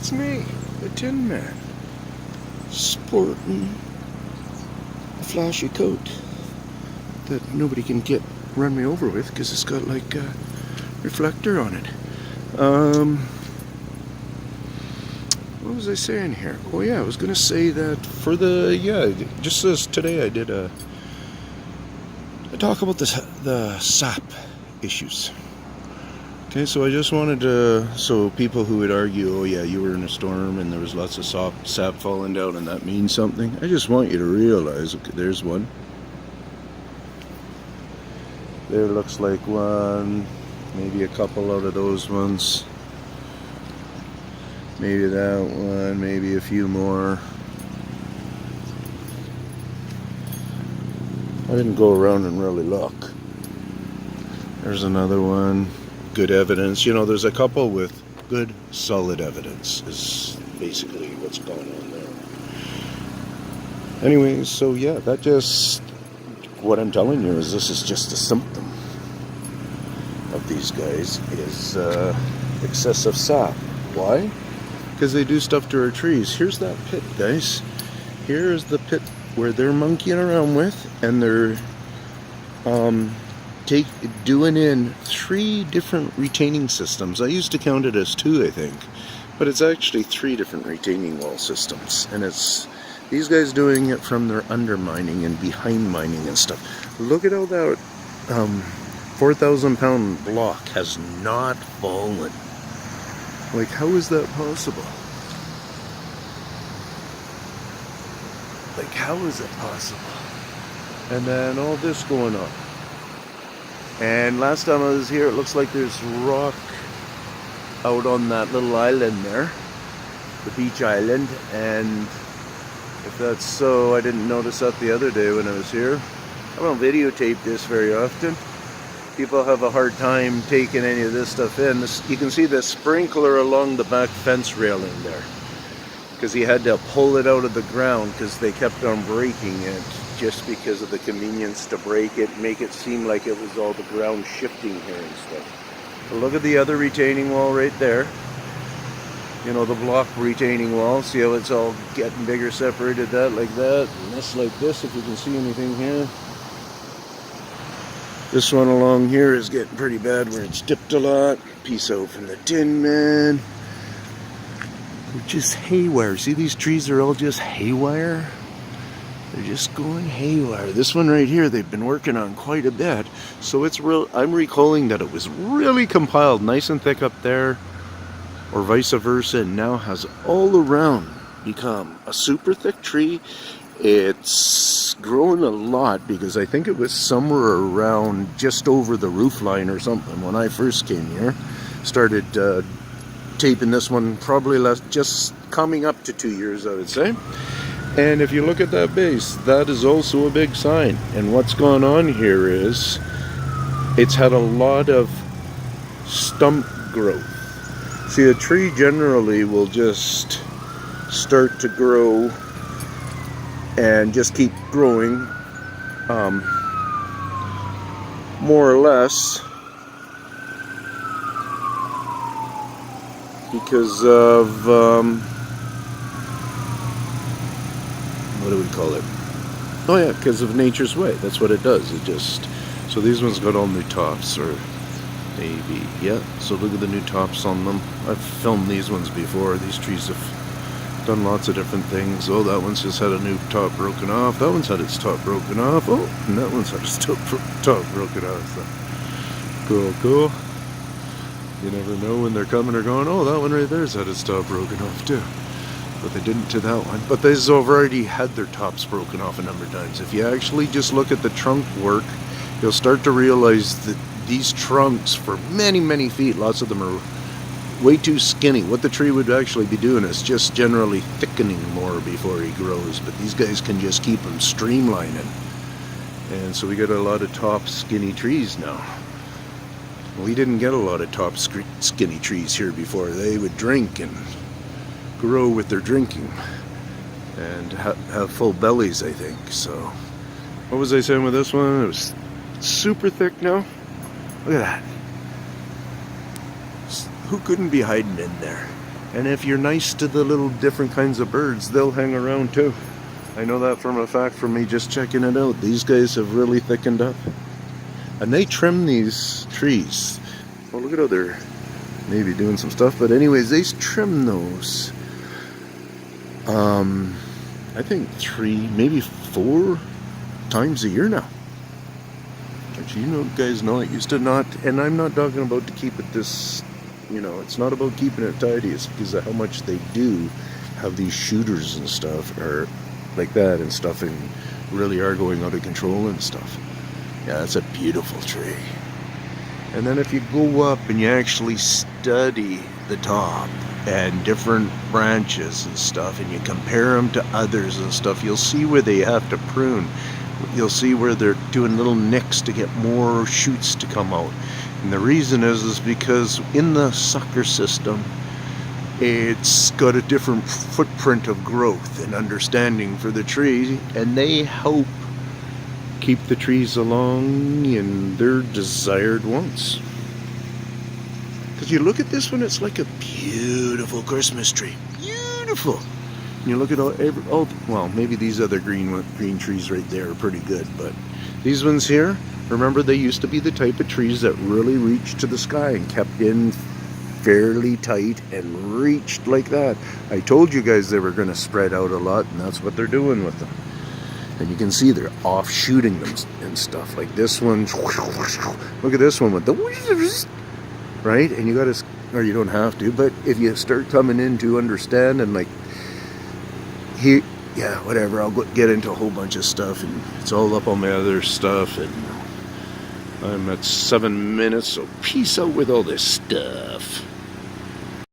It's me, the Tin Man, sporting a flashy coat that nobody can run me over with because it's got like a reflector on it. What was I saying here? Oh yeah, I was gonna say that for just as today I did I talk about the sap issues. Okay, so I just wanted to, so people who would argue, oh yeah, you were in a storm and there was lots of sap falling down and that means something, I just want you to realize, okay, there's one. There looks like one, maybe a couple out of those ones. Maybe that one, maybe a few more. I didn't go around and really look. There's another one. Good evidence. You know, there's a couple with good, solid evidence is basically what's going on there. Anyways, so yeah, that just, what I'm telling you is this is just a symptom of these guys is excessive sap. Why? Because they do stuff to our trees. Here's that pit, guys. Here's the pit where they're monkeying around with, and they're doing in 3 different retaining systems. I used to count it as 2, I think, but it's actually 3 different retaining wall systems, and it's these guys doing it from their undermining and behind mining and stuff. Look at how that 4,000 pound block has not fallen. Like, how is that possible? Like, how is it possible? And then all this going on. And last time I was here, it looks like there's rock out on that little island there, the beach island. And if that's so, I didn't notice that the other day when I was here. I don't videotape this very often. People have a hard time taking any of this stuff in. You can see the sprinkler along the back fence railing there, because he had to pull it out of the ground because they kept on breaking it, just because of the convenience to break it, make it seem like it was all the ground shifting here and stuff. But look at the other retaining wall right there. You know, the block retaining wall. See how it's all getting bigger, separated that like that, and this like this, if you can see anything here. This one along here is getting pretty bad where it's dipped a lot. Peace out from the Tin Man. Just haywire. See, these trees are all just haywire. They're just going haywire. This one right here, they've been working on quite a bit. So it's real. I'm recalling that it was really compiled nice and thick up there, or vice versa, and now has all around become a super thick tree. It's grown a lot because I think it was somewhere around just over the roof line or something when I first came here. Started taping this one probably just coming up to 2 years, I would say. And if you look at that base, that is also a big sign. And what's gone on here is it's had a lot of stump growth. See, a tree generally will just start to grow and just keep growing, more or less, because of what do we call it? Oh yeah, because of nature's way. That's what it does. It just, so these ones got all new tops, or maybe, yeah. So look at the new tops on them. I've filmed these ones before. These trees have done lots of different things. Oh, that one's just had a new top broken off. That one's had its top broken off. Oh, and that one's had its top broken off. So, cool. You never know when they're coming or going. Oh, that one right there's had its top broken off too. But they didn't to that one. But these have already had their tops broken off a number of times. If you actually just look at the trunk work, you'll start to realize that these trunks for many, many feet, lots of them are way too skinny. What the tree would actually be doing is just generally thickening more before he grows, but these guys can just keep him streamlining. And so we get a lot of top skinny trees now. We didn't get a lot of top skinny trees here before. They would drink and grow with their drinking and have full bellies, I think. So what was I saying with this one? It was super thick now. Look at that. Who couldn't be hiding in there? And if you're nice to the little different kinds of birds, they'll hang around too. I know that from a fact from me just checking it out. These guys have really thickened up. And they trim these trees. Well, look at how they're maybe doing some stuff. But anyways, they trim those. I think 3, maybe 4 times a year now. But you guys know it used to not. And I'm not talking about to keep it this, it's not about keeping it tidy. It's because of how much they do have these shooters and stuff, or like that and stuff, and really are going out of control and stuff. Yeah, that's a beautiful tree. And then if you go up and you actually study the top and different branches and stuff, and you compare them to others and stuff, you'll see where they have to prune. You'll see where they're doing little nicks to get more shoots to come out. And the reason is because in the sucker system, it's got a different footprint of growth and understanding for the tree, and they help keep the trees along in their desired wants. Because you look at this one, it's like a beautiful Christmas tree. Beautiful. And you look at well, maybe these other green trees right there are pretty good, but these ones here, remember, they used to be the type of trees that really reached to the sky and kept in fairly tight and reached like that. I told you guys they were going to spread out a lot, and that's what they're doing with them. And you can see they're offshooting them and stuff. Like this one, look at this one with the, right? And you got to, or you don't have to, but if you start coming in to understand, and like here, yeah, whatever, I'll get into a whole bunch of stuff, and it's all up on my other stuff, and I'm at 7 minutes, so peace out with all this stuff.